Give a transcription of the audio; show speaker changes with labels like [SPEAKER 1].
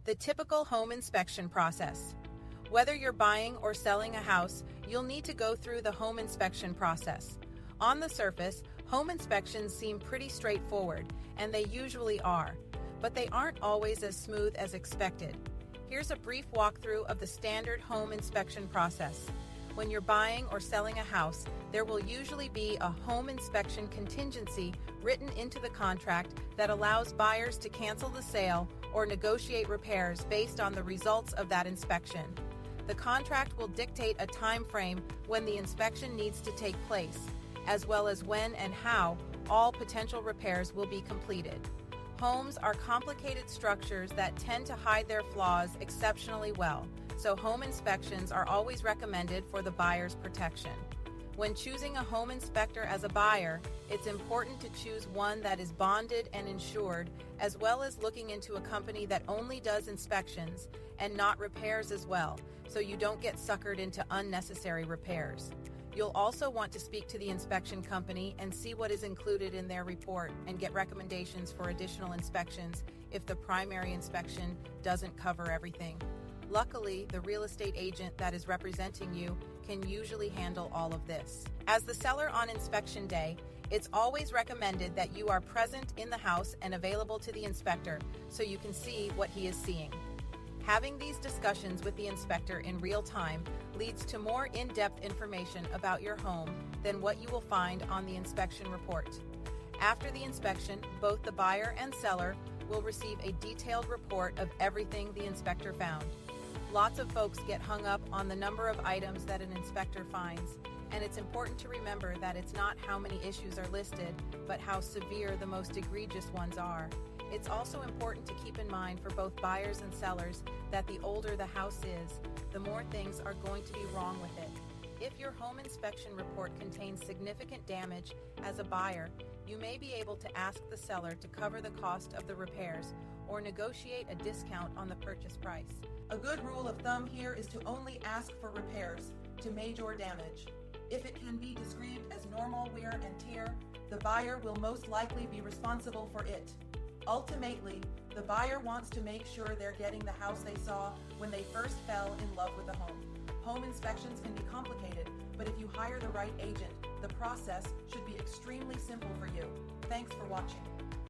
[SPEAKER 1] The typical home inspection process. Whether you're buying or selling a house, you'll need to go through the home inspection process. On the surface, home inspections seem pretty straightforward, and they usually are, but they aren't always as smooth as expected. Here's a brief walkthrough of the standard home inspection process. When you're buying or selling a house, there will usually be a home inspection contingency written into the contract that allows buyers to cancel the sale or negotiate repairs based on the results of that inspection. The contract will dictate a time frame when the inspection needs to take place, as well as when and how all potential repairs will be completed. Homes are complicated structures that tend to hide their flaws exceptionally well, so home inspections are always recommended for the buyer's protection. When choosing a home inspector as a buyer, it's important to choose one that is bonded and insured, as well as looking into a company that only does inspections and not repairs as well, so you don't get suckered into unnecessary repairs. You'll also want to speak to the inspection company and see what is included in their report and get recommendations for additional inspections if the primary inspection doesn't cover everything. Luckily, the real estate agent that is representing you can usually handle all of this. As the seller on inspection day, it's always recommended that you are present in the house and available to the inspector so you can see what he is seeing. Having these discussions with the inspector in real time leads to more in-depth information about your home than what you will find on the inspection report. After the inspection, both the buyer and seller will receive a detailed report of everything the inspector found. Lots of folks get hung up on the number of items that an inspector finds, and it's important to remember that it's not how many issues are listed, but how severe the most egregious ones are. It's also important to keep in mind for both buyers and sellers that the older the house is, the more things are going to be wrong with it. If your home inspection report contains significant damage, as a buyer, you may be able to ask the seller to cover the cost of the repairs or negotiate a discount on the purchase price. A good rule of thumb here is to only ask for repairs to major damage. If it can be described as normal wear and tear, the buyer will most likely be responsible for it. Ultimately, the buyer wants to make sure they're getting the house they saw when they first fell in love with the home. Home inspections can be complicated, but if you hire the right agent, the process should be extremely simple for you. Thanks for watching.